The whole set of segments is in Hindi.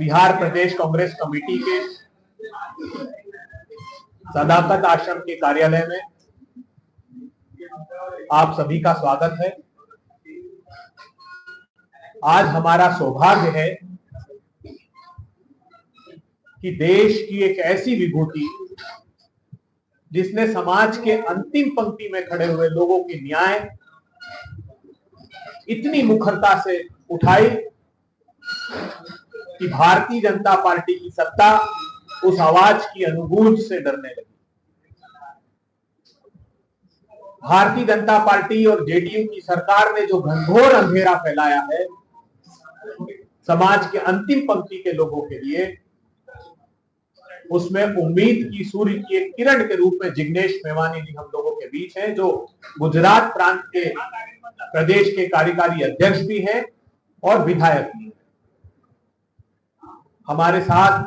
बिहार प्रदेश कांग्रेस कमेटी के सदाकत आश्रम के कार्यालय में आप सभी का स्वागत है। आज हमारा सौभाग्य है कि देश की एक ऐसी विभूति जिसने समाज के अंतिम पंक्ति में खड़े हुए लोगों की न्याय इतनी मुखरता से उठाई कि भारतीय जनता पार्टी की सत्ता उस आवाज की अनुगूंज से डरने लगी। भारतीय जनता पार्टी और जेडीयू की सरकार ने जो घनघोर अंधेरा फैलाया है समाज के अंतिम पंक्ति के लोगों के लिए, उसमें उम्मीद की सूर्य की एक किरण के रूप में जिग्नेश मेवानी जी हम लोगों के बीच हैं, जो गुजरात प्रांत के प्रदेश के कार्यकारी अध्यक्ष भी हैं और विधायक भी हैं। हमारे साथ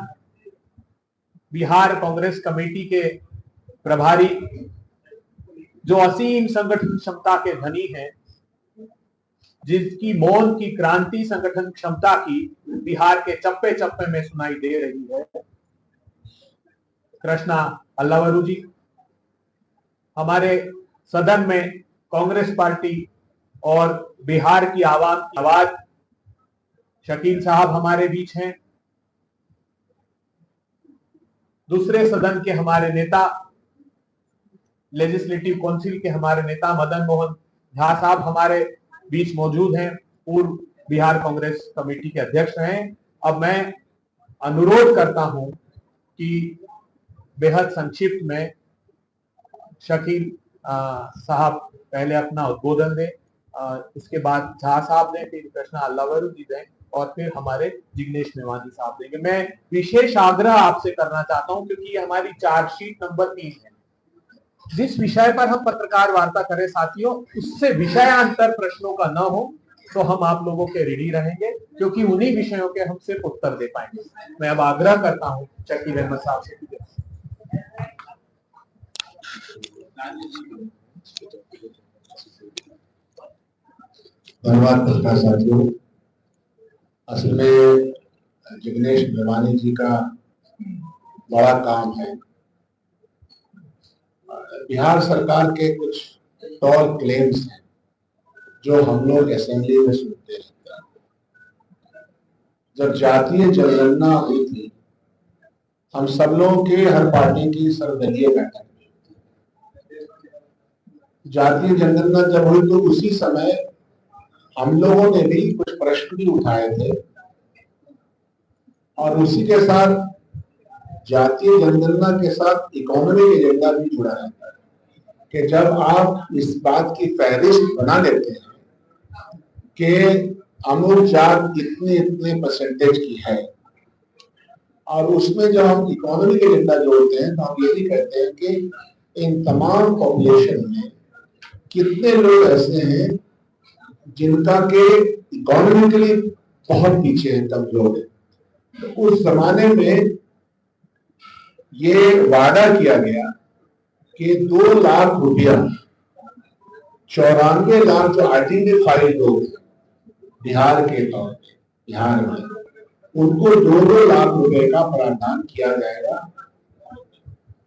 बिहार कांग्रेस कमेटी के प्रभारी जो असीम संगठन क्षमता के धनी हैं, जिसकी मौन की क्रांति संगठन क्षमता की बिहार के चप्पे चप्पे में सुनाई दे रही है, कृष्णा अल्लावरू जी। हमारे सदन में कांग्रेस पार्टी और बिहार की आवाम की आवाज शकील साहब हमारे बीच हैं। दूसरे सदन के हमारे नेता, लेजिस्लेटिव काउंसिल के हमारे नेता मदन मोहन झा साहब हमारे बीच मौजूद हैं, पूर्व बिहार कांग्रेस कमेटी के अध्यक्ष हैं। अब मैं अनुरोध करता हूं कि बेहद संक्षिप्त में शकील साहब पहले अपना उद्बोधन दें, इसके बाद झा साहब दें, फिर कृष्णा अल्लावरू जी दें और फिर हमारे जिग्नेश मेवानी साहब देंगे। मैं विशेष आग्रह आपसे करना चाहता हूं क्योंकि हमारी चार्जशीट नंबर 3 है। जिस विषय पर हम पत्रकार वार्ता करें साथियों, उससे विषयांतर प्रश्नों का न हो तो हम आप लोगों के ऋणी रहेंगे, क्योंकि उन्हीं विषयों के हम सिर्फ उत्तर दे पाएंगे। मैं अब आग्रह करता हूं शकील अहमद साहब से। धन्यवाद पत्रकार साथियों। असल में जिग्नेश मेवानी जी का बड़ा काम है। बिहार सरकार के कुछ टॉल क्लेम्स हैं जो हम लोग असेंबली में सुनते हैं। जब जातीय जनगणना हुई थी, हम सब लोगों के हर पार्टी की सर्वदलीय बैठक हुई। जातीय जनगणना जब हुई तो उसी समय हम लोगों ने भी कुछ प्रश्न भी उठाए थे और उसी के साथ जातीय जनगणना के साथ इकोनॉमिक एजेंडा भी जुड़ा रहता है कि जब आप इस बात की फहरिस्त बना लेते हैं कि अमुक जात इतने इतने परसेंटेज की है और उसमें जब हम इकोनॉमिक एजेंडा जोड़ते हैं तो हम ये भी कहते हैं कि इन तमाम पॉपुलेशन में कितने लोग ऐसे हैं जिनका के इकोनॉमिकली बहुत पीछे है, कमजोर है। तो उस जमाने में ये वादा किया गया कि 2 लाख रुपया 94 लाख जो आइडेंटिफाइड लोग बिहार के तौर पे बिहार में, उनको 2-2 लाख रुपए का प्रावधान किया जाएगा।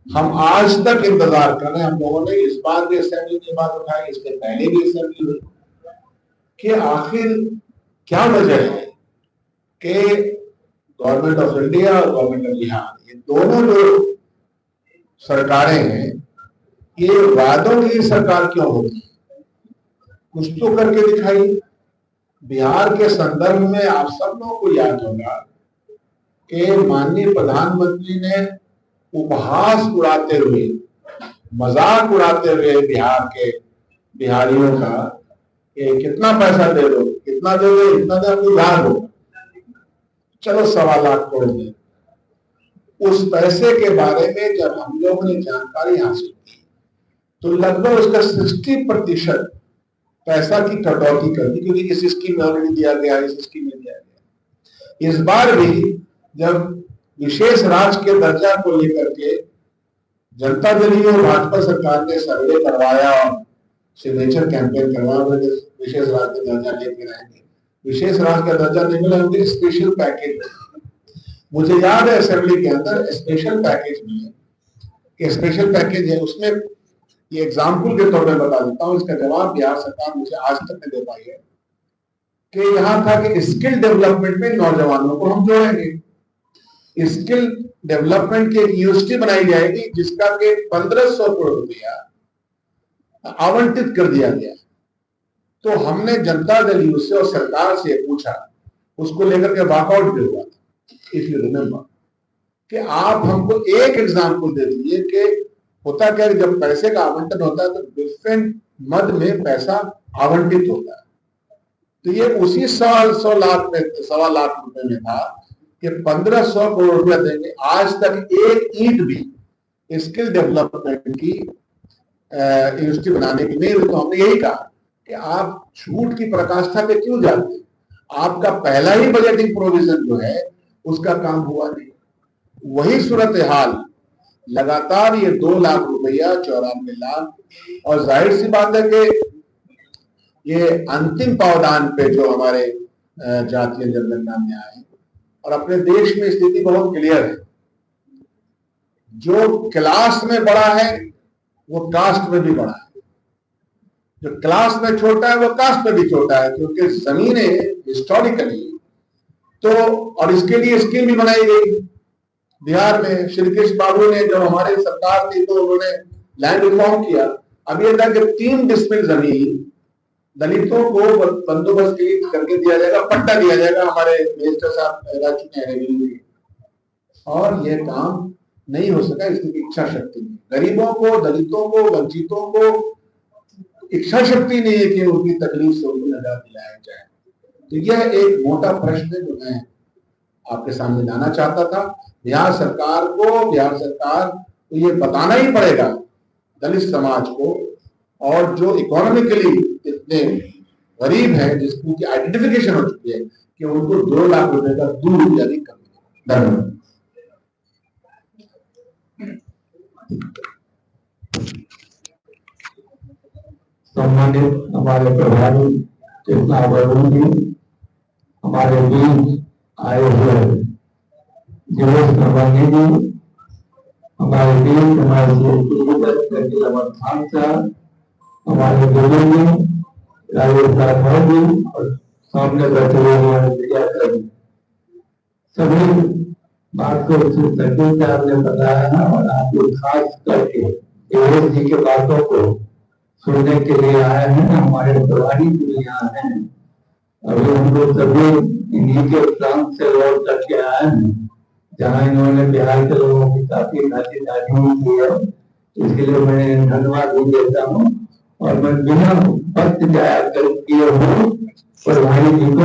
हम आज तक इंतजार कर रहे हैं। हम लोगों ने इस बार भी असेंबली की बात उठाई, इसके पहले भी असेंबली हुई कि आखिर क्या वजह है कि गवर्नमेंट ऑफ इंडिया और गवर्नमेंट ऑफ बिहार, ये दोनों जो सरकारें हैं, ये वादों की सरकार क्यों होती है? कुछ तो करके दिखाई। बिहार के संदर्भ में आप सब लोगों को याद होगा कि माननीय प्रधानमंत्री ने उपहास उड़ाते हुए, मजाक उड़ाते हुए बिहार के बिहारियों का कि कितना पैसा दे दो, कितना दे दो, इतना दे आपको याद हो, चलो 1.25 लाख करोड़ दे। उस पैसे के बारे में जब हम लोगों ने जानकारी हासिल की तो लगभग उसका 60% पैसा की कटौती कर दी, क्योंकि इस स्कीम में ऑलरेडी दिया गया, इस स्कीम में दिया गया। इस बार भी जब विशेष राज्य के दर्जा को लेकर के जनता दल और भाजपा सरकार ने सर्वे करवाया और सिग्नेचर कैंपेन करवाया, विशेष राज्य का दर्जा लेके रहेंगे, विशेष राज्य का दर्जा नहीं मिला, उनके स्पेशल पैकेज मुझे याद है असेंबली के अंदर स्पेशल पैकेज में, कि स्पेशल पैकेज है, उसमें ये एग्जाम्पल के तौर पर बता देता हूं, इसका जवाब बिहार सरकार मुझे आज तक नहीं दे पाई है, कि यहां था कि स्किल डेवलपमेंट में नौजवानों को हम जोड़ेंगे। स्किल डेवलपमेंट की एक यूनिवर्सिटी बनाई जाएगी जिसका के 1500 करोड़ रुपया आवंटित कर दिया गया। तो हमने जनता दल यू से और सरकार से पूछा, उसको लेकर के वॉकआउट भी हुआ था, इफ यू रिमेम्बर, कि आप हमको एक एग्जाम्पल दे दीजिए कि होता क्या है, जब पैसे का आवंटन होता है तो डिफरेंट मद में पैसा आवंटित होता है। तो ये उसी 100 लाख में, 1.25 लाख रुपए में था कि 1500 करोड़ रुपया देंगे। आज तक एक ईंट भी स्किल डेवलपमेंट की यूनिवर्सिटी बनाने की नहीं। तो हमने यही कहा कि आप झूठ की पराकाष्ठा पे क्यों जाते हैं? आपका पहला ही बजटिंग प्रोविजन जो है उसका काम हुआ नहीं। वही सूरत हाल लगातार ये 2 लाख रुपया, 94 लाख, और जाहिर सी बात है कि ये अंतिम पावदान पे जो हमारे जातीय जनगणना में आए, और अपने देश में स्थिति बहुत क्लियर है, जो क्लास में बड़ा है वो कास्ट में भी बड़ा है, जो क्लास में छोटा है वो कास्ट में भी छोटा है, क्योंकि जमीनें हिस्टोरिकली तो, और इसके लिए स्कीम भी बनाई गई बिहार में। श्री कृष्ण बाबू ने, जब हमारे सरकार थी तो उन्होंने लैंड रिफॉर्म किया। अब ये था कि 3 डिसमिल जमीन दलितों को बंदोबस्त के लिए करके दिया जाएगा, पट्टा दिया जाएगा। हमारे मिनिस्टर साहब रह चुके हैं रेवेन्यू के, और यह काम नहीं हो सका, इसकी इच्छा शक्ति नहीं। गरीबों को, दलितों को, वंचितों को इच्छा शक्ति नहीं है कि उनकी तकलीफ से उनको निजात दिलाया जाए। तो यह एक मोटा प्रश्न है जो मैं आपके सामने लाना चाहता था। बिहार सरकार को ये बताना ही पड़ेगा दलित समाज को, और जो इकोनॉमिकली इतने गरीब हैं, जिसकी आइडेंटिफिकेशन हो चुकी है, कि उनको 2 लाख रुपए का दूर यानी कम। धन्यवाद। सम्मानित हमारे प्रभारी चेतना वरुण जी, हमारे बीच आए हुए दिवस प्रभारी जी, हमारे बीच हमारे हमारे बुजुर्ग राजेश राठौर जी, और सामने बैठे हुए हमारे मीडियाकर्मी, सभी बात को सटीक आपने बताया है, और आप लोग खास करके दिवस जी के बातों को सुनने के लिए आए हैं। हमारे प्रभारी भी यहाँ हैं, अभी हम लोग सभी इन्हीं के प्रांत से लौट करके आए हैं, जहाँ इन्होंने बिहार के लोगों की काफी खातिरदारी की है। इसके लिए मैं धन्यवाद भी देता हूँ, और मैं बिना वक्त जाया कर किए हुए प्रभारी जी को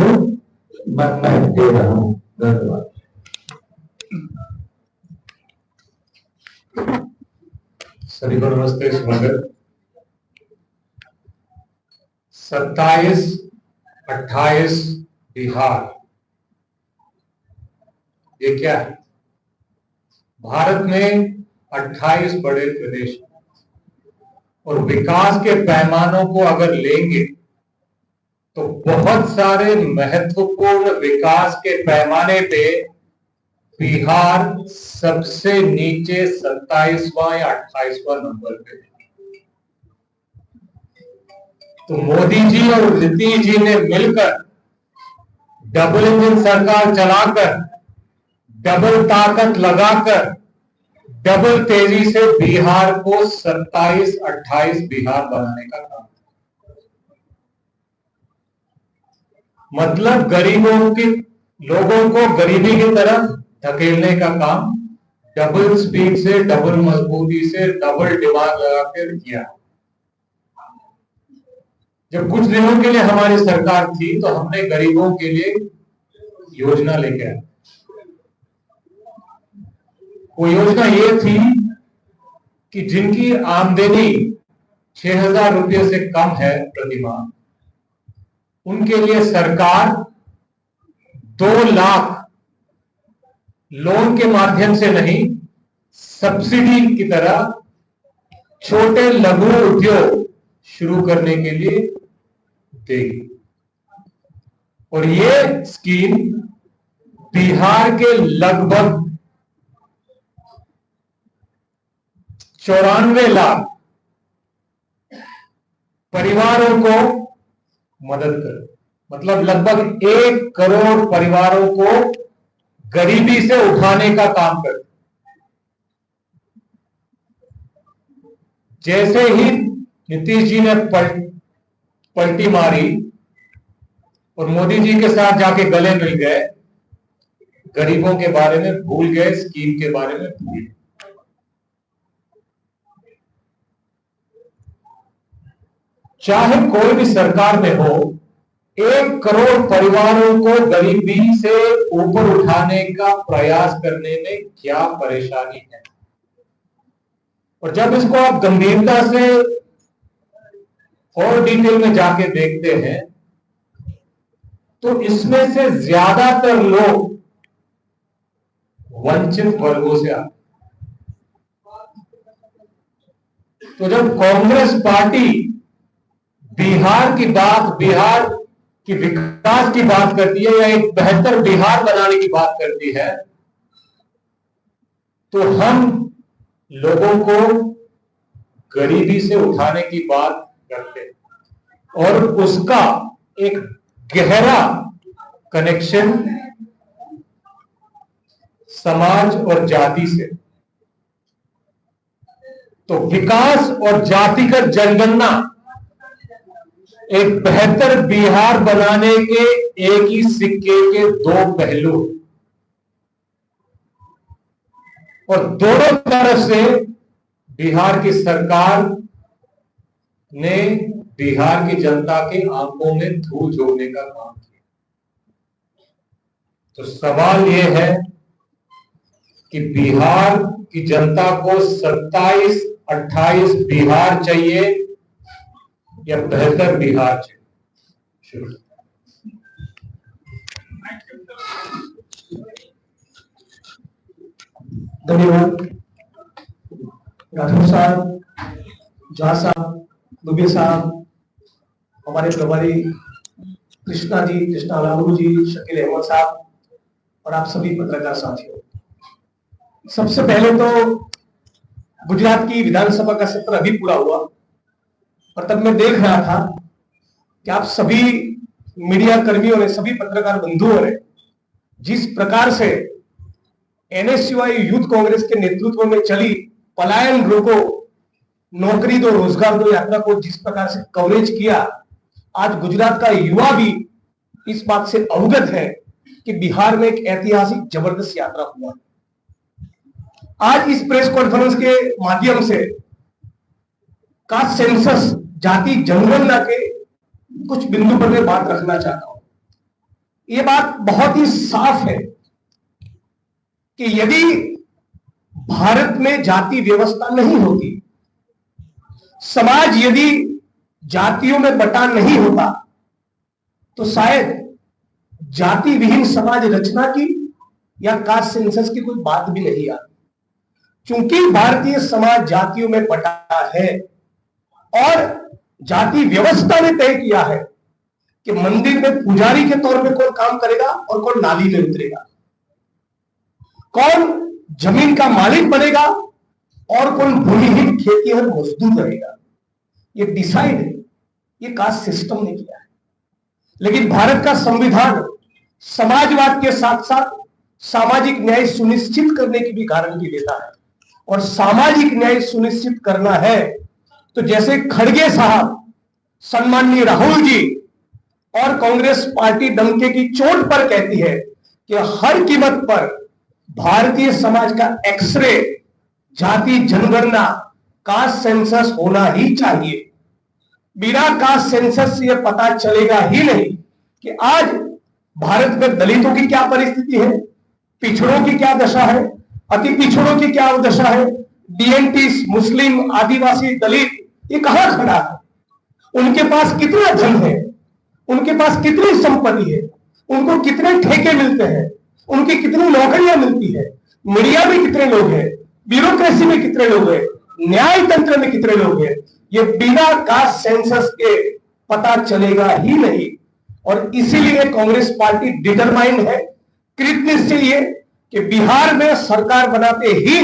मैं दे रहा हूँ। धन्यवाद। सभी को नमस्ते, स्वागत। 27-28 बिहार, ये क्या है? भारत में 28 बड़े प्रदेश, और विकास के पैमानों को अगर लेंगे तो बहुत सारे महत्वपूर्ण विकास के पैमाने पे बिहार सबसे नीचे 27वां या 28वां नंबर पे। तो मोदी जी और नीतीश जी ने मिलकर डबल इंजन सरकार चलाकर, डबल ताकत लगाकर, डबल तेजी से बिहार को 27-28 बिहार बनाने का काम, मतलब गरीबों के लोगों को गरीबी की तरफ धकेलने का काम डबल स्पीड से, डबल मजबूती से, डबल दिमाग लगाकर किया। जब कुछ दिनों के लिए हमारी सरकार थी तो हमने गरीबों के लिए योजना लेके आए। वो योजना ये थी कि जिनकी आमदनी 6,000 रुपये से कम है प्रति माह, उनके लिए सरकार 2 लाख लोन के माध्यम से नहीं, सब्सिडी की तरह छोटे लघु उद्योग शुरू करने के लिए देगी। और ये स्कीम बिहार के लगभग 94 लाख परिवारों को मदद करे, मतलब लगभग 1 करोड़ परिवारों को गरीबी से उठाने का काम करे। जैसे ही नीतीश जी ने पलटी मारी और मोदी जी के साथ जाके गले मिल गए, गरीबों के बारे में भूल गए, स्कीम के बारे में भूल गए। चाहे कोई भी सरकार में हो, 1 करोड़ परिवारों को गरीबी से ऊपर उठाने का प्रयास करने में क्या परेशानी है। और जब इसको आप गंभीरता से और डिटेल में जाके देखते हैं तो इसमें से ज्यादातर लोग वंचित वर्गों से आते। तो जब कांग्रेस पार्टी बिहार की विकास की बात करती है या एक बेहतर बिहार बनाने की बात करती है, तो हम लोगों को गरीबी से उठाने की बात करते हैं और उसका एक गहरा कनेक्शन समाज और जाति से। तो विकास और जातिगत जनगणना एक बेहतर बिहार बनाने के एक ही सिक्के के 2 पहलू, और दोनों तरफ से बिहार की सरकार ने बिहार की जनता के आंखों में धूल झोंकने का काम किया। तो सवाल यह है कि बिहार की जनता को 27-28 बिहार चाहिए या बेहतर बिहार चाहिए। धन्यवाद राठौर साहब, झा साहब, दुबे साहब, हमारे प्रभारी कृष्णा लालू जी, शकील अहमद साहब और आप सभी पत्रकार साथियों। सबसे पहले तो गुजरात की विधानसभा का सत्र अभी पूरा हुआ और तब मैं देख रहा था कि आप सभी मीडिया कर्मियों ने, सभी पत्रकार बंधुओं ने जिस प्रकार से एनएसयूआई यूथ कांग्रेस के नेतृत्व में चली पलायन रोको, नौकरी दो, रोजगार दो यात्रा को जिस प्रकार से कवरेज किया, आज गुजरात का युवा भी इस बात से अवगत है कि बिहार में एक ऐतिहासिक जबरदस्त यात्रा हुआ। आज इस प्रेस कॉन्फ्रेंस के माध्यम से कास्ट सेंसस, जाति जनगणना के कुछ बिंदु पर मैं बात रखना चाहता हूं। यह बात बहुत ही साफ है कि यदि भारत में जाति व्यवस्था नहीं होती, समाज यदि जातियों में बटा नहीं होता, तो शायद जाति विहीन समाज रचना की या कास्ट सेंसस की कोई बात भी नहीं आती। चूंकि भारतीय समाज जातियों में बटा है और जाति व्यवस्था ने तय किया है कि मंदिर में पुजारी के तौर पे कौन काम करेगा और कौन नाली में उतरेगा, कौन जमीन का मालिक बनेगा और कौन भूमिहीन खेतीहर मजदूर रहेगा, ये डिसाइड है, ये कास्ट सिस्टम ने किया है। लेकिन भारत का संविधान समाजवाद के साथ साथ सामाजिक न्याय सुनिश्चित करने की भी गारंटी देता है। और सामाजिक न्याय सुनिश्चित करना है तो जैसे खड़गे साहब, सम्माननीय राहुल जी और कांग्रेस पार्टी डंके की चोट पर कहती है कि हर कीमत पर भारतीय समाज का एक्सरे, जाति जनगणना, कास्ट सेंसस होना ही चाहिए। बिना कास्ट सेंसस से यह पता चलेगा ही नहीं कि आज भारत में दलितों की क्या परिस्थिति है, पिछड़ों की क्या दशा है, अति पिछड़ों की क्या दशा है, डीएनटी, मुस्लिम, आदिवासी, दलित, ये कहां खड़ा है, उनके पास कितना धन है, उनके पास कितनी संपत्ति है, उनको कितने ठेके मिलते हैं, उनकी कितनी नौकरियां मिलती है, मीडिया में कितने लोग हैं, ब्यूरोक्रेसी में कितने लोग हैं, न्याय तंत्र में कितने लोग हैं, ये बिना कास्ट सेंसस के पता चलेगा ही नहीं। और इसीलिए कांग्रेस पार्टी डिटरमाइंड है कृतनिश्चय ये कि बिहार में सरकार बनाते ही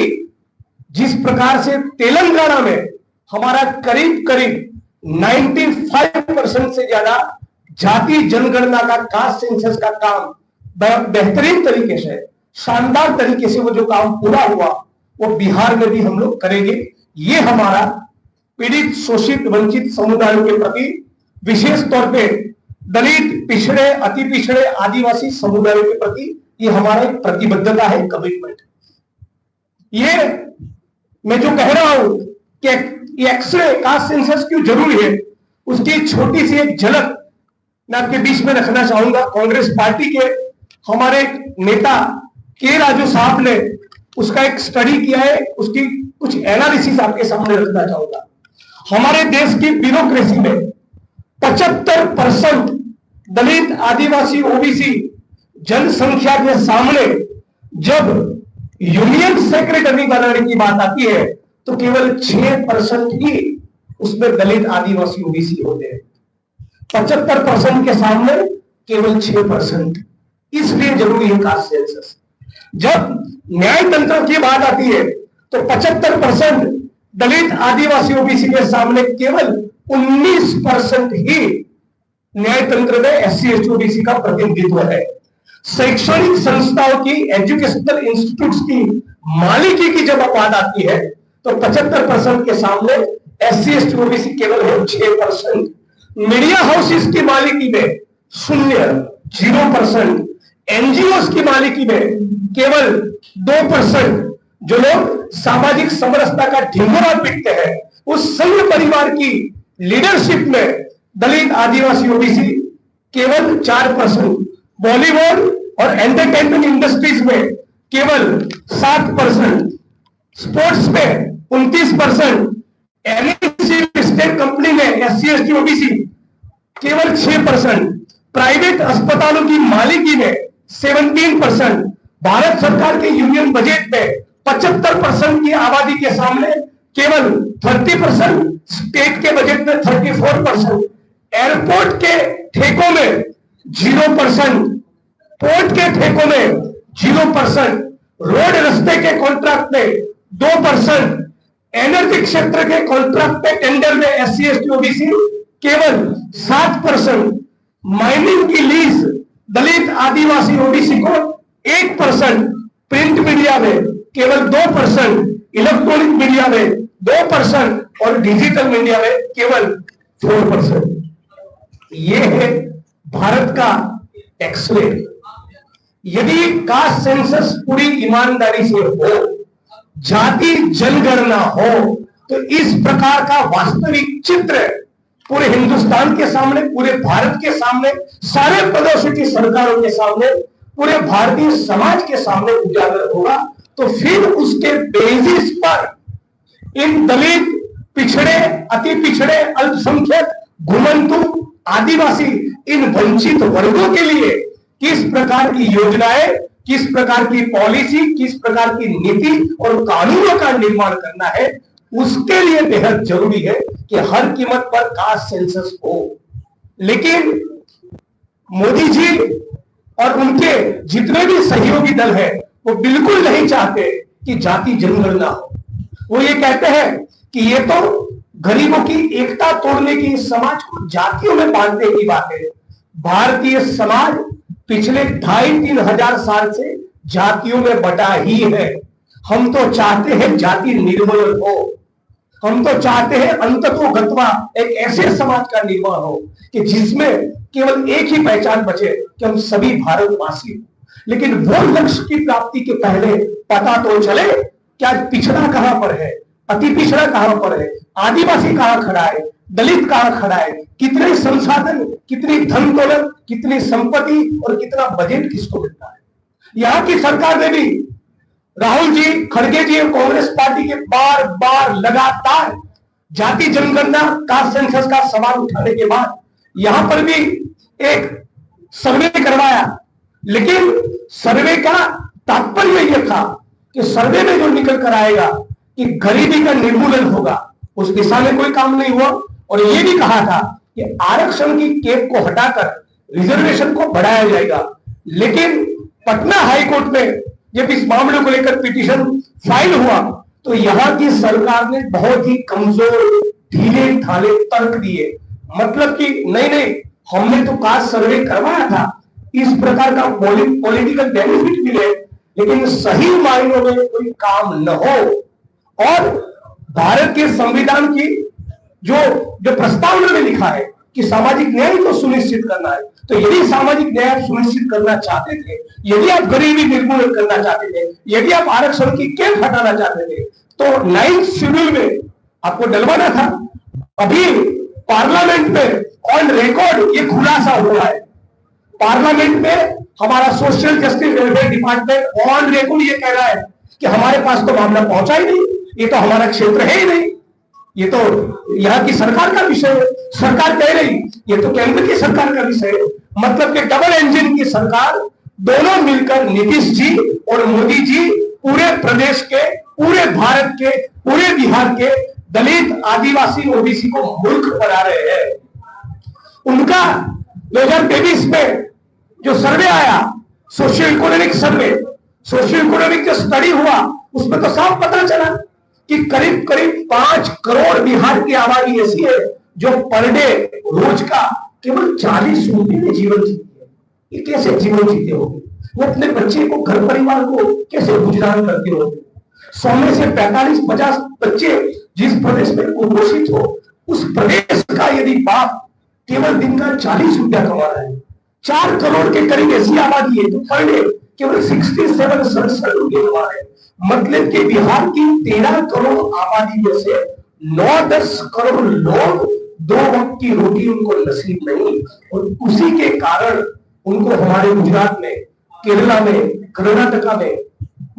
जिस प्रकार से तेलंगाना में हमारा करीब करीब 95% से ज्यादा जाति जनगणना का कास्ट सेंसस का काम बेहतरीन तरीके से, शानदार तरीके से वो जो काम पूरा हुआ वो बिहार में भी हम लोग करेंगे। ये हमारा पीड़ित, शोषित, वंचित समुदायों के प्रति, विशेष तौर पे दलित, पिछड़े, अति पिछड़े, आदिवासी समुदायों के प्रति ये हमारा एक प्रतिबद्धता है, कमिटमेंट। ये मैं जो कह रहा हूं कि एक्सरे कास्ट सेंसस क्यों जरूरी है, उसकी छोटी सी एक झलक मैं आपके बीच में रखना चाहूंगा। कांग्रेस पार्टी के हमारे नेता के राजू साहब ने उसका एक स्टडी किया है, उसकी कुछ एनालिसिस आपके सामने रखना चाहूंगा। हमारे देश की ब्यूरोक्रेसी में 75% दलित, आदिवासी, ओबीसी जनसंख्या के सामने जब यूनियन सेक्रेटरी बनाने की बात आती है तो केवल 6% ही उसमें दलित, आदिवासी, ओबीसी होते हैं। 75% के सामने केवल 6%। इसलिए जरूरी है कास्ट सेंसस। जब न्याय तंत्र की बात आती है तो 75% दलित, आदिवासी, ओबीसी के सामने केवल 19% ही न्याय तंत्र में एससी, एसटी, ओबीसी का प्रतिनिधित्व है। शैक्षणिक संस्थाओं की, एजुकेशनल इंस्टीट्यूट्स की मालिकी की जब बात आती है तो 75% के सामने एससी, एसटी, ओबीसी केवल है 6%। मीडिया हाउसेस की मालिकी में 0%। एनजीओ की मालिकी में केवल 2%। जो लोग सामाजिक समरसता का ढिंढोरा पीटते हैं, उस संघ परिवार की लीडरशिप में दलित, आदिवासी, ओबीसी केवल 4%। बॉलीवुड और एंटरटेनमेंट इंडस्ट्रीज में केवल 7%। स्पोर्ट्स में 29%। एमएनसी स्टेट कंपनी में एससी, एसटी, ओबीसी केवल 6%। प्राइवेट अस्पतालों की मालिकी में 17%। भारत सरकार के यूनियन बजट में 75% की आबादी के सामने केवल 30%, स्टेट के बजट में 34%। एयरपोर्ट के ठेकों में 0%, पोर्ट के ठेकों में 0%, रोड रास्ते के कॉन्ट्रैक्ट में 2%, एनर्जी क्षेत्र के कॉन्ट्रैक्ट पे टेंडर में एससी, एसटी, ओबीसी केवल 7%। माइनिंग की लीज दलित, आदिवासी, ओबीसी को 1%। प्रिंट मीडिया में केवल 2%, इलेक्ट्रॉनिक मीडिया में 2% और डिजिटल मीडिया में केवल 4%। ये है भारत का एक्सरे। यदि कास्ट सेंसस पूरी ईमानदारी से हो, जाति जनगणना हो, तो इस प्रकार का वास्तविक चित्र पूरे हिंदुस्तान के सामने, पूरे भारत के सामने, सारे प्रदेशों की सरकारों के सामने, पूरे भारतीय समाज के सामने उजागर होगा। तो फिर उसके बेसिस पर इन दलित, पिछड़े, अति पिछड़े, अल्पसंख्यक, घुमंतु, आदिवासी, इन वंचित वर्गों के लिए किस प्रकार की योजनाएं, किस प्रकार की पॉलिसी, किस प्रकार की नीति और कानूनों का निर्माण करना है, उसके लिए बेहद जरूरी है कि हर कीमत पर कास्ट सेंसस हो। लेकिन मोदी जी और उनके जितने भी सहयोगी दल हैं वो बिल्कुल नहीं चाहते कि जाति जनगणना हो। वो ये कहते हैं कि ये तो गरीबों की एकता तोड़ने की, समाज को जातियों में बांटने की बात है। भारतीय समाज पिछले 2,500-3 हजार साल से जातियों में बटा ही है। हम तो चाहते हैं जाति निर्मूलन हो। हम तो चाहते हैं अंततोगत्वा एक ऐसे समाज का निर्माण हो कि जिसमें केवल एक ही पहचान बचे कि हम सभी भारतवासी हो। लेकिन वो लक्ष्य की प्राप्ति के पहले पता तो चले क्या पिछड़ा कहां पर है, अति पिछड़ा कहां पर है, आदिवासी कहां खड़ा है, दलित कहां खड़ा है, कितने संसाधन, कितनी धन दौलत, कितनी संपत्ति और कितना बजट किसको मिलता है। यहां की सरकार ने भी, राहुल जी, खड़गे जी और कांग्रेस पार्टी के बार बार लगातार जाति जनगणना, कास्ट सेंसस का सवाल उठाने के बाद यहां पर भी एक सर्वे करवाया। लेकिन सर्वे का तात्पर्य यह था कि सर्वे में जो निकल कर आएगा कि गरीबी का निर्मूलन होगा, उस दिशा में कोई काम नहीं हुआ। और यह भी कहा था कि आरक्षण की कैप को हटाकर रिजर्वेशन को बढ़ाया जाएगा। लेकिन पटना हाईकोर्ट में जब इस मामले को लेकर पिटीशन फाइल हुआ तो यहाँ की सरकार ने बहुत ही कमजोर ढीले ढाले तर्क दिए, मतलब कि नहीं हमने तो कास्ट सर्वे करवाया था, इस प्रकार का पॉलिटिकल बेनिफिट मिले लेकिन सही मायनों में कोई काम न हो। और भारत के संविधान की जो प्रस्तावना में लिखा है कि सामाजिक न्याय को सुनिश्चित करना है, तो यदि सामाजिक न्याय सुनिश्चित करना चाहते थे, यदि आप गरीबी निर्मूलन करना चाहते थे, यदि आप आरक्षण की कैप हटाना चाहते थे, तो 9th शेड्यूल में आपको डलवाना था। अभी पार्लियामेंट में ऑन रिकॉर्ड ये खुलासा हुआ है, पार्लियामेंट में हमारा social justice welfare department on record ये कह रहा है कि हमारे पास तो मामला पहुंचा ही नहीं, ये तो हमारा क्षेत्र है ही नहीं, ये तो यहाँ की सरकार का विषय है। सरकार कह रही ये तो केंद्र की सरकार का विषय है, मतलब कि डबल इंजन की सरकार दोनों मिलकर नीतीश जी और मोदी जी पूरे प्रदेश के, पूरे भारत के, पूरे बिहार के दलित आदिवासी ओबीसी को मूर्ख बना रहे हैं। उनका 2023 में जो सर्वे आया, socio economic survey, socio economic जो स्टडी हुआ, उसमें तो साफ पता चला कि करीब करीब 5 करोड़ बिहार की आबादी ऐसी है जो पर डे रोज का केवल 40 रुपये में जीवन जीती है। ये कैसे जीवन जीते होंगे? वो अपने बच्चे को, घर परिवार को कैसे गुजरान करते होंगे? 100 में से 45-50 बच्चे जिस प्रदेश में कुपोषित हो, उस प्रदेश का यदि बाप केवल दिन का 40 रुपया कमा रहा है, 4 करोड़ के करीब ऐसी आबादी है तो पर डे केवल 67 रुपये कमा रहे हैं। मतलब कि बिहार की 13 करोड़ आबादी में से 9-10 करोड़ लोग 2 वक्त की रोटी उनको नसीब नहीं, और उसी के कारण उनको हमारे गुजरात में, केरला में, कर्नाटका में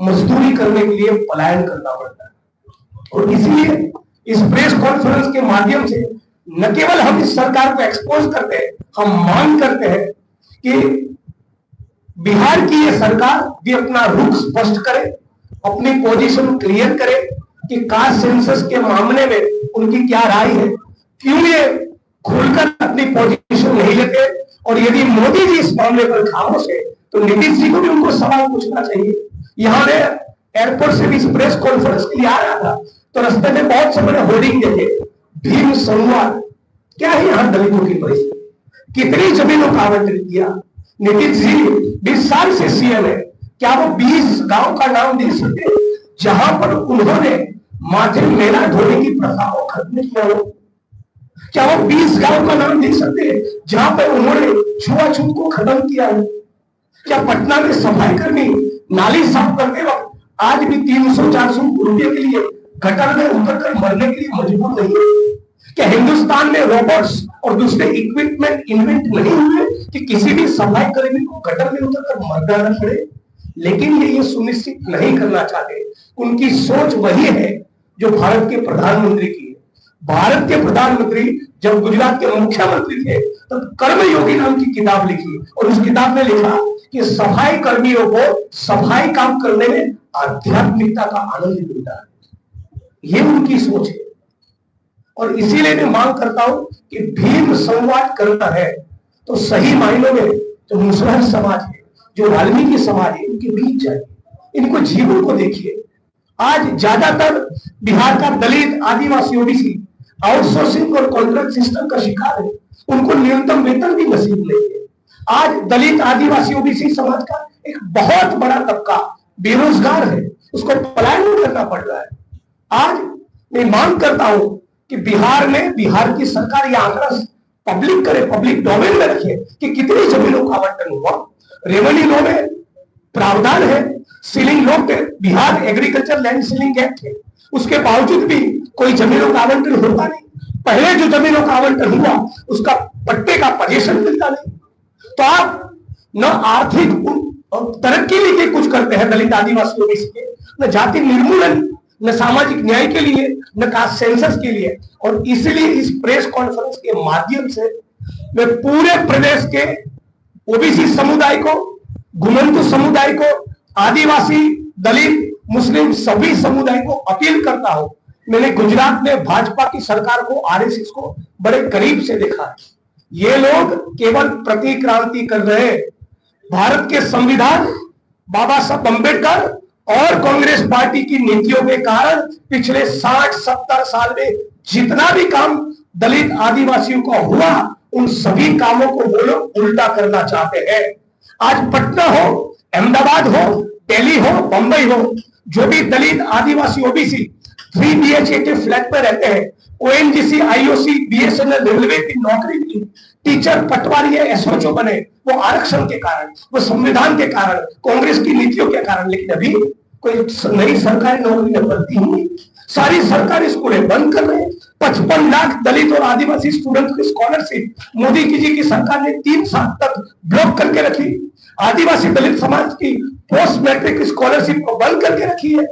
मजदूरी करने के लिए पलायन करना पड़ता है। और इसलिए इस प्रेस कॉन्फ्रेंस के माध्यम से न केवल हम इस सरकार को एक्सपोज करते हैं, हम मांग करते हैं कि बिहार की ये सरकार भी अपना रुख स्पष्ट करे, अपनी पोजीशन क्लियर करे कि कास्ट सेंसस के मामले में उनकी क्या राय है, क्यों ये खुलकर अपनी पोजीशन नहीं लेते, और यदि मोदी जी इस मामले पर खामोश है तो नीतीश जी को भी उनको सवाल पूछना चाहिए। यहाँ एयरपोर्ट से भी इस प्रेस कॉन्फ्रेंस के लिए आ रहा था तो रास्ते में बहुत से मैंने होर्डिंग देखे, भीम संवाद, क्या है यहाँ दलितों की परिस्थिति, कितनी जमीनों का आवंटन किया। नीतीश जी 20 साल से सीएम है, क्या वो 20 गांव का नाम दे सकते जहां पर उन्होंने माथे मेला धोने की प्रथा को खत्म किया हो? क्या वो 20 गांव का नाम दे सकते हैं जहां पर उन्होंने छुआछूत को खत्म किया हो? क्या पटना में सफाई कर्मी नाली साफ करते वक्त आज भी 300-400 रुपए के लिए गटर में उतरकर मरने के लिए मजबूर नहीं है? क्या हिंदुस्तान में रोबोट्स और दूसरे इक्विपमेंट इन्वेंट नहीं हुए कि किसी भी सफाई कर्मी को गटर में उतरकर मरना न पड़े? लेकिन ये सुनिश्चित नहीं करना चाहते। उनकी सोच वही है जो भारत के प्रधानमंत्री की है। भारत के प्रधानमंत्री जब गुजरात के मुख्यमंत्री थे तब कर्मयोगी नाम की किताब लिखी और उस किताब में लिखा कि सफाई कर्मियों को सफाई काम करने में आध्यात्मिकता का आनंद मिलता है। ये उनकी सोच है और इसीलिए मैं मांग करता हूं कि भीम संवाद करना है तो सही मायनों में जो मुसलमान समाज है, जो वाल्मीकि समाज है, इनके बीच जाइए, इनको जीवन को देखिए। आज ज्यादातर बिहार का दलित, आदिवासी, ओबीसी आउटसोर्सिंग और कॉन्ट्रैक्ट सिस्टम का शिकार है, उनको न्यूनतम वेतन भी नसीब नहीं है। आज दलित, आदिवासी, ओबीसी समाज का एक बहुत बड़ा तबका बेरोजगार है, उसको पलायन करना पड़ रहा है। आज मैं मांग करता हूं कि बिहार में, बिहार की सरकार यह आंकड़ा पब्लिक करे, पब्लिक डोमेन में रखे कि कितनी जमीनों का आवंटन हुआ। रेवेन्यू लॉ में प्रावधान है, सीलिंग लॉ पे Bihar agriculture land ceiling act है, उसके बावजूद भी कोई जमीनों का आवंटन होता नहीं। पहले जो जमीनों का आवंटन हुआ उसका पट्टे का पोजीशन मिलता नहीं। तो आप न आर्थिक तरक्की के लिए कुछ करते हैं दलित, आदिवासी, ओबीसी के, न जाति निर्मूलन, न सामाजिक न्याय के लिए, न कास्ट सेंसस के लिए। और इसलिए इस प्रेस कॉन्फ्रेंस के माध्यम से मैं पूरे प्रदेश के ओबीसी समुदाय को, घुमंतु समुदाय को, आदिवासी, दलित, मुस्लिम सभी समुदाय को अपील करता हूं। मैंने गुजरात में भाजपा की सरकार को, आरएसएस को बड़े करीब से देखा है। ये लोग केवल प्रतिक्रांति कर रहे हैं। भारत के संविधान बाबा साहब अंबेडकर और कांग्रेस पार्टी की नीतियों के कारण पिछले 60-70 साल में जितना भी काम दलित आदिवासियों का हुआ, उन सभी कामों को वो लोग उल्टा करना चाहते हैं। आज पटना हो, अहमदाबाद हो, दिल्ली हो, बंबई हो, जो भी दलित आदिवासी ओबीसी 3 BHK के फ्लैट पर रहते हैं, ONGC, IOC, BSNL, रेलवे की नौकरी की, टीचर, पटवारी, SHO बने, वो आरक्षण के कारण, वो संविधान के कारण, कांग्रेस की नीतियों के कारण। लेकिन अभी कोई नई सरकारी नौकरी में भर्ती हुई, सारी सरकारी स्कूलें बंद कर रहे हैं। 55 लाख दलित और आदिवासी स्टूडेंट की स्कॉलरशिप मोदी जी की सरकार ने 3 साल तक ब्लॉक करके रखी। आदिवासी दलित समाज की पोस्ट मैट्रिक स्कॉलरशिप को बंद करके रखी है।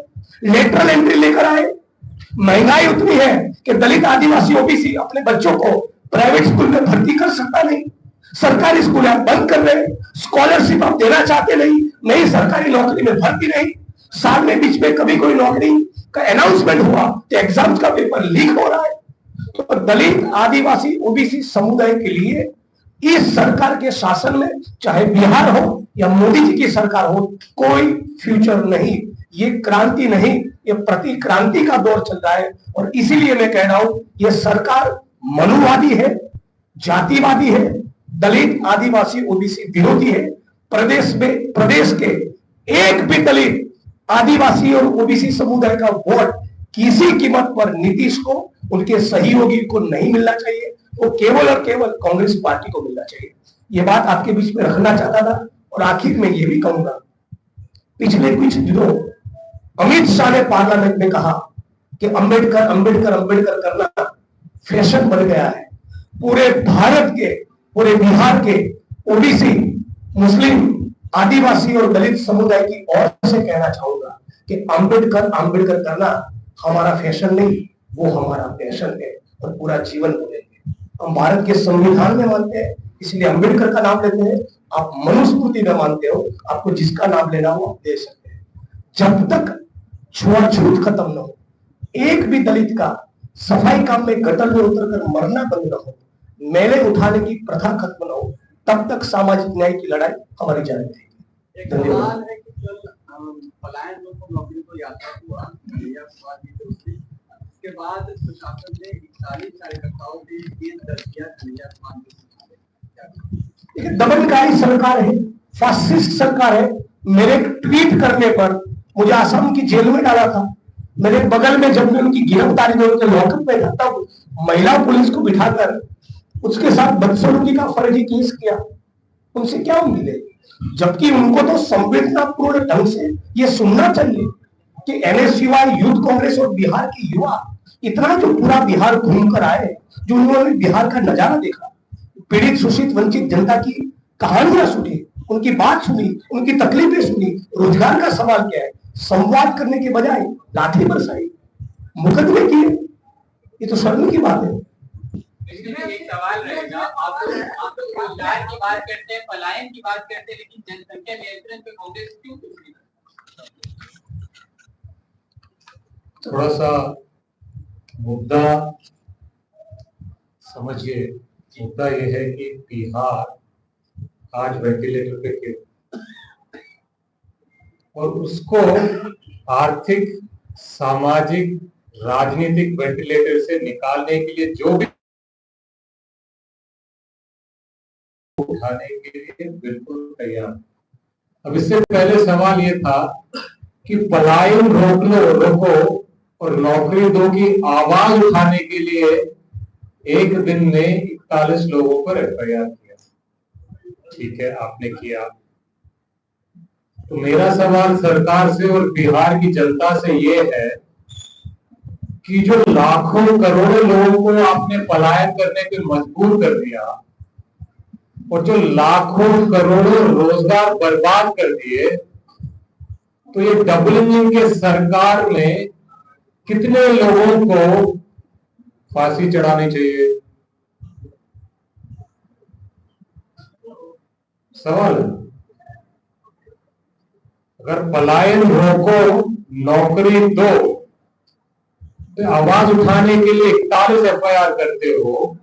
लेटरल एंट्री लेकर आए। महंगाई उतनी है कि दलित आदिवासी ओबीसी अपने बच्चों को प्राइवेट स्कूल में भर्ती कर सकता नहीं। सरकारी स्कूल आप बंद कर रहे हैं, स्कॉलरशिप आप देना चाहते नहीं, नई सरकारी नौकरी में भर्ती नहीं। साल में बीच में कभी कोई नौकरी का अनाउंसमेंट हुआ तो एग्जाम्स का पेपर लीक हो रहा है। तो दलित आदिवासी ओबीसी समुदाय के लिए इस सरकार के शासन में, चाहे बिहार हो या मोदी जी की सरकार हो, कोई फ्यूचर नहीं। ये क्रांति नहीं, ये प्रतिक्रांति का दौर चल रहा है। और इसीलिए मैं कह रहा हूं, ये सरकार मनुवादी है, जातिवादी है, दलित आदिवासी ओबीसी विरोधी है। प्रदेश के एक भी दलित आदिवासी और ओबीसी समुदाय का वोट किसी कीमत पर नीतीश को, उनके सहयोगी को नहीं मिलना चाहिए। वो केवल और केवल कांग्रेस पार्टी को मिलना चाहिए। ये बात आपके बीच में रखना चाहता था। और आखिर में ये भी कहूंगा, पिछले कुछ दिनों अमित शाह ने पार्लियामेंट में कहा कि अंबेडकर अंबेडकर अंबेडकर करना फैशन बन गया है। पूरे भारत के, पूरे बिहार के ओबीसी, मुस्लिम, आदिवासी और दलित समुदाय की ओर से कहना चाहूंगा कि अंबेडकर अंबेडकर करना हमारा फैशन नहीं, वो हमारा पैशन है और पूरा जीवन बोलेंगे। हम भारत के संविधान में मानते हैं, इसलिए अंबेडकर का नाम लेते हैं। आप मनुस्मृति में मानते हो, आपको जिसका नाम लेना हो आप दे सकते हैं। जब तक छुआछूत खत्म न हो, एक भी दलित का सफाई काम में गटर में उतरकर मरना बंद न हो, मेले उठाने की प्रथा खत्म न हो, तब तक सामाजिक न्याय की लड़ाई हमारी जारी रहेगी। धन्यवाद। पलायन को नौकरी को यात्रा हुआ, उसके बाद प्रशासन ने 41 कार्यकर्ताओं के केस दर्ज किया। दमनकारी सरकार है, फासिस्ट सरकार है। मेरे ट्वीट करने पर मुझे असम की जेल में डाला था। मेरे बगल में जब मैं उनकी गिरफ्तारी में उनके लॉकअप में था, तब महिला पुलिस को बिठाकर उसके साथ बदसलूकी का फर्जी केस किया। उनसे क्या उम्मीद है? जबकि उनको तो संवेदनापूर्ण ढंग से ये सुनना चाहिए कि NSUI, यूथ कांग्रेस और बिहार के युवा इतना जो पूरा बिहार घूम कर आए, जो उन्होंने बिहार का नजारा देखा, पीड़ित, शोषित, वंचित जनता की कहानियां सुनी, उनकी बात सुनी, उनकी तकलीफें सुनी, रोजगार का सवाल क्या है, संवाद करने के बजाय लाठी बरसाई, मुकदमे किए। ये तो शर्म की बात है। एक सवाल रहेगा, आप रोजगार की बात करते हैं, पलायन की बात करते हैं, लेकिन जनसंख्या नियंत्रण पे कांग्रेस क्यों कुछ नहीं? थोड़ा सा मुद्दा समझिए। मुद्दा यह है कि बिहार आज वेंटिलेटर पे गिर, और उसको आर्थिक, सामाजिक, राजनीतिक वेंटिलेटर से निकालने के लिए जो भी उठाने के लिए बिल्कुल तैयार। अब इससे पहले सवाल ये था कि पलायन रोको और नौकरी दो की आवाज उठाने के लिए एक दिन में 41 लोगों पर FIR किया। ठीक है, आपने किया। तो मेरा सवाल सरकार से और बिहार की जनता से ये है कि जो लाखों करोड़ों लोगों को आपने पलायन करने पे मजबूर कर दिया और जो लाखों करोड़ों रोजगार बर्बाद कर दिए, तो ये डबल इंजन के सरकार में कितने लोगों को फांसी चढ़ानी चाहिए? सवाल। अगर पलायन रोको, नौकरी दो, तो आवाज उठाने के लिए 41 FIR करते हो,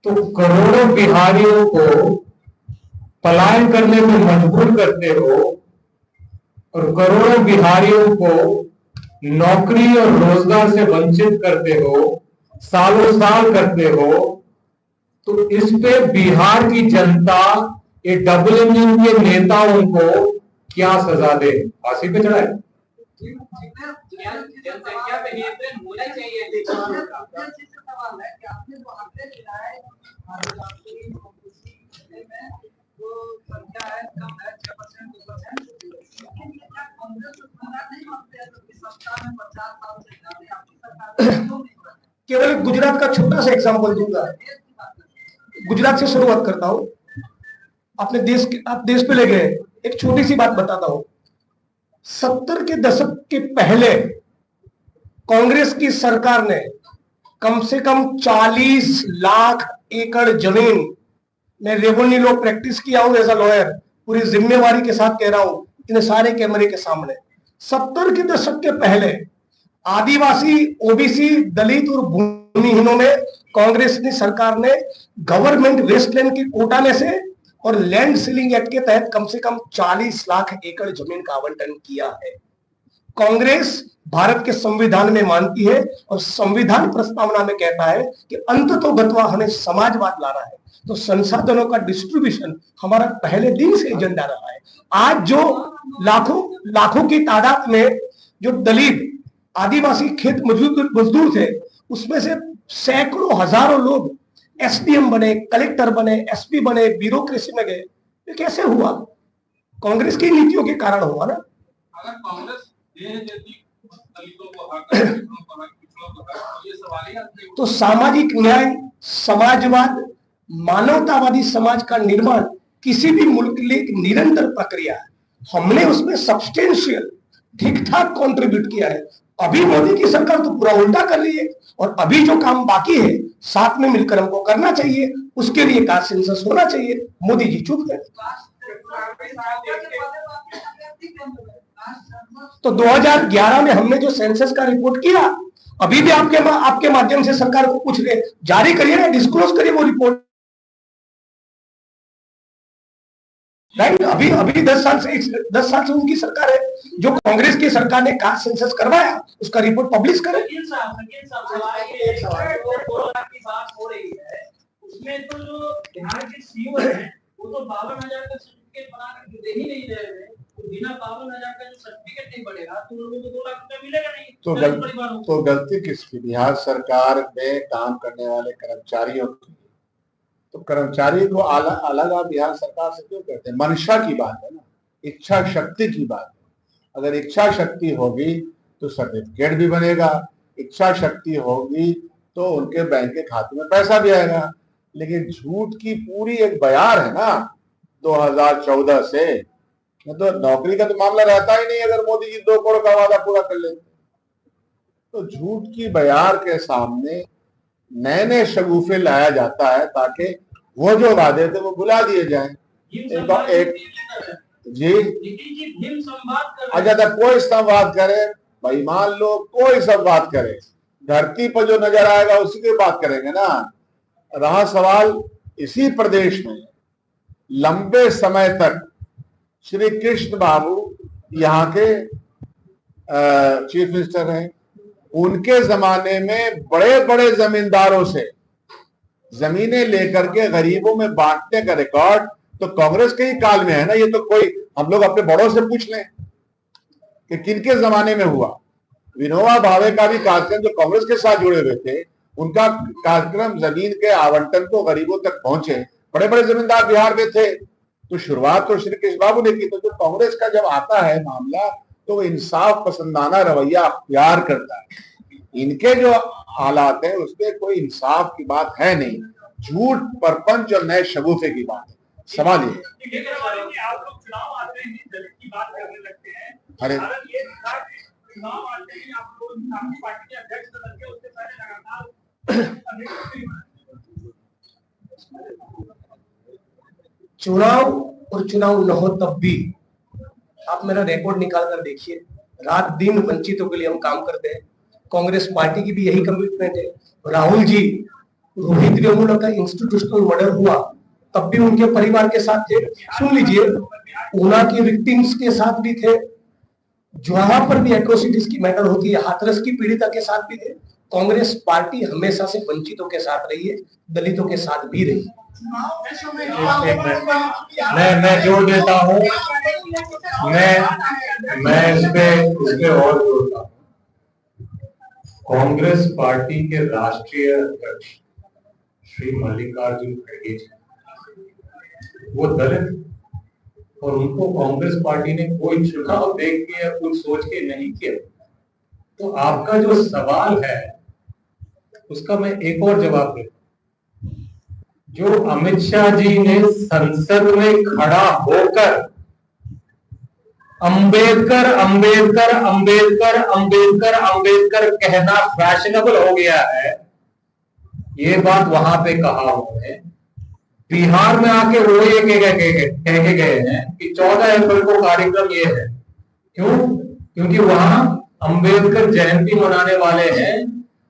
तो करोड़ों बिहारियों को पलायन करने में मजबूर करते हो, और करोड़ों बिहारियों को नौकरी और रोजगार से वंचित करते हो, सालों साल करते हो, तो इस पे बिहार की जनता ये डबल इंजन के नेताओं को क्या सजा दे? फांसी पे चढ़ाए? जनसंख्या पे नियंत्रण होना चाहिए। सवाल है कि आपने जो आंकड़े दिखाए जो संख्या है कम है 6% 2%, लेकिन ये क्या कांग्रेस सरकार नहीं मानते हैं कि सत्ता में 50 साल से ज्यादा आपकी सरकार क्यों नहीं कर रही? केवल गुजरात का छोटा सा एग्जांपल दूंगा, गुजरात से शुरुआत करता हूं। आप देश पे ले गए, एक छोटी सी बात बताता हूं। 70 के दशक के पहले कांग्रेस की सरकार ने कम से कम 40 लाख एकड़ जमीन, मैं रेवेन्यू लॉ प्रैक्टिस किया हूं एज अ लॉयर, पूरी जिम्मेवारी के साथ कह रहा हूं इतने सारे कैमरे के सामने, 70 के दशक के पहले आदिवासी, ओबीसी, दलित और भूमिहीनों में कांग्रेस की सरकार ने गवर्नमेंट वेस्टलैंड के कोटा में से और लैंड सीलिंग एक्ट के तहत कम से कम 40 लाख एकड़ जमीन का आवंटन किया है। कांग्रेस भारत के संविधान में मानती है और संविधान प्रस्तावना में कहता है कि अंततोगत्वा हमें समाजवाद लाना है, तो संसाधनों का डिस्ट्रीब्यूशन हमारा पहले दिन से एजेंडा रहा है। आज जो लाखों की तादाद में जो दलित, आदिवासी खेत मजदूर थे, उसमें से सैकड़ों हजारों लोग एसडीएम बने, कलेक्टर बने, एसपी बने, ब्यूरोक्रेसी में गए। ये कैसे हुआ? कांग्रेस की नीतियों के कारण हुआ ना। अगर कांग्रेस दलितों को हक, पिछड़ों को हक, ये सवाल ही तो सामाजिक न्याय, समाजवाद, मानवतावादी समाज का निर्माण किसी भी मुल्क के लिए एक निरंतर प्रक्रिया है। हमने उसमें सब्सटेंशियल ठीक ठाक कंट्रीब्यूट किया है। अभी मोदी की सरकार तो पूरा उल्टा कर रही है, और अभी जो काम बाकी है साथ में मिलकर हमको करना चाहिए, उसके लिए कास्ट सेंसस होना चाहिए। मोदी जी चुप है। तो 2011 में हमने जो सेंसस का रिपोर्ट किया, अभी भी आपके माध्यम से सरकार को पूछ रहे, जारी करिए ना, डिस्क्लोज करिए वो रिपोर्ट। राइट, अभी 10 साल से उनकी सरकार है। जो कांग्रेस की सरकार ने कास्ट सेंसस करवाया, उसका रिपोर्ट पब्लिश करें। कोरोना की बात हो रही है, उसमें तो जो बिहार के सीओ है वो तो 52,000 का सर्टिफिकेट बना कर दे ही नहीं रहे हैं। तो बिना 52,000 का जो सर्टिफिकेट नहीं बनेगा तो लोगों को 2 लाख रुपया मिलेगा नहीं। तो गलती किसकी? बिहार सरकार में काम करने वाले कर्मचारियों की। तो कर्मचारी को अलग आप बिहार सरकार से क्यों करते हैं? मंशा की बात है ना, इच्छा शक्ति की बात है। अगर इच्छा शक्ति होगी तो सर्टिफिकेट भी बनेगा, इच्छा शक्ति होगी तो उनके बैंक के खाते में पैसा भी आएगा। लेकिन झूठ की पूरी एक बयार है ना 2014 से, तो नौकरी का तो मामला रहता ही नहीं अगर मोदी जी 2 करोड़ का वादा पूरा कर लेते। तो झूठ की बयार के सामने नए नए शगुफे लाया जाता है ताकि वो जो वादे थे वो भुला दिए जाएं। एक जी अच्छा, तो कोई संवाद करे भाई, मान लो कोई संवाद करे, धरती पर जो नजर आएगा उसी की बात करेंगे ना। रहा सवाल इसी प्रदेश में लंबे समय तक श्री कृष्ण बाबू यहाँ के चीफ मिनिस्टर हैं, उनके जमाने में बड़े बड़े जमींदारों से जमीनें लेकर के गरीबों में बांटने का रिकॉर्ड तो कांग्रेस के ही काल में है ना। ये तो कोई हम लोग अपने बड़ों से पूछ लें कि किनके जमाने में हुआ। विनोबा भावे का भी कार्यक्रम जो कांग्रेस के साथ जुड़े हुए थे, उनका कार्यक्रम जमीन के आवंटन को गरीबों तक पहुंचे, बड़े बड़े जमींदार बिहार में थे। तो शुरुआत तो श्री कृष्ण बाबू ने की। तो जो कांग्रेस का जब आता है मामला तो वो इंसाफ पसंदाना रवैया अख्तियार करता है। इनके जो हालात है उसमें कोई इंसाफ की बात है नहीं, झूठ, परपंच और नए शगुफे की बात है। सवाल ये आप लोग चुनाव आते हैं, दलित की बात करने लगते हैं। अरे चुनाव आते ही आप लोग आपकी पार्टी के अध्यक्ष बदल के उसके पहले लगातार चुनाव और चुनाव न हो तब भी आप मेरा रिकॉर्ड निकाल कर देखिए, रात दिन वंचितों के लिए हम काम करते हैं। कांग्रेस पार्टी की भी यही कमिटमेंट है। राहुल जी, रोहित वेमुला का इंस्टीट्यूशनल मर्डर हुआ तब भी उनके परिवार के साथ थे। सुन लीजिए, ऊना के विक्टिम्स के साथ भी थे, जहां पर भी एट्रोसिटीज की मैटर होती है, हाथरस की पीड़िता के साथ भी है, कांग्रेस पार्टी हमेशा से वंचितों के साथ रही है, दलितों के साथ भी रही है। मैं जोड़ देता हूँ, मैं इस पे और जोड़ता हूँ। कांग्रेस पार्टी के राष्ट्रीय अध्यक्ष श्री मल्लिकार्जुन खड़गे जी, वो दलित, और उनको कांग्रेस पार्टी ने कोई चुनाव देख के या कुछ सोच के नहीं किया। तो आपका जो सवाल है उसका मैं एक और जवाब देता हूं। जो अमित शाह जी ने संसद में खड़ा होकर अंबेडकर अंबेडकर अंबेडकर अंबेडकर अंबेडकर कहना फैशनेबल हो गया है, ये बात वहां पे कहा उन्होंने। बिहार में आके वो ये कह के गए हैं कि 14 अप्रैल को कार्यक्रम ये है। क्यों? क्योंकि वहां अंबेडकर जयंती मनाने वाले हैं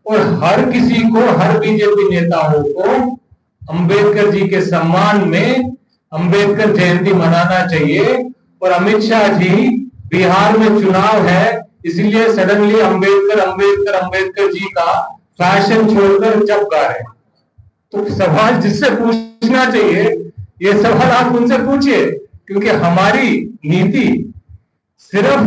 और हर किसी को, हर बीजेपी नेताओं को अंबेडकर जी के सम्मान में अंबेडकर जयंती मनाना चाहिए। और अमित शाह जी, बिहार में चुनाव है इसलिए सडनली अंबेडकर अंबेडकर अंबेडकर जी का फैशन छोड़कर जब गा रहे हैं। तो सवाल जिससे पूछना चाहिए, ये सवाल आप उनसे पूछिए, क्योंकि हमारी नीति सिर्फ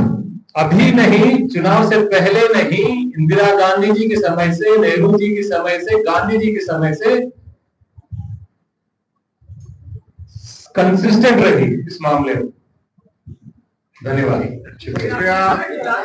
अभी नहीं, चुनाव से पहले नहीं, इंदिरा गांधी जी के समय से, नेहरू जी के समय से, गांधी जी के समय से कंसिस्टेंट रही इस मामले में। धन्यवाद, शुक्रिया।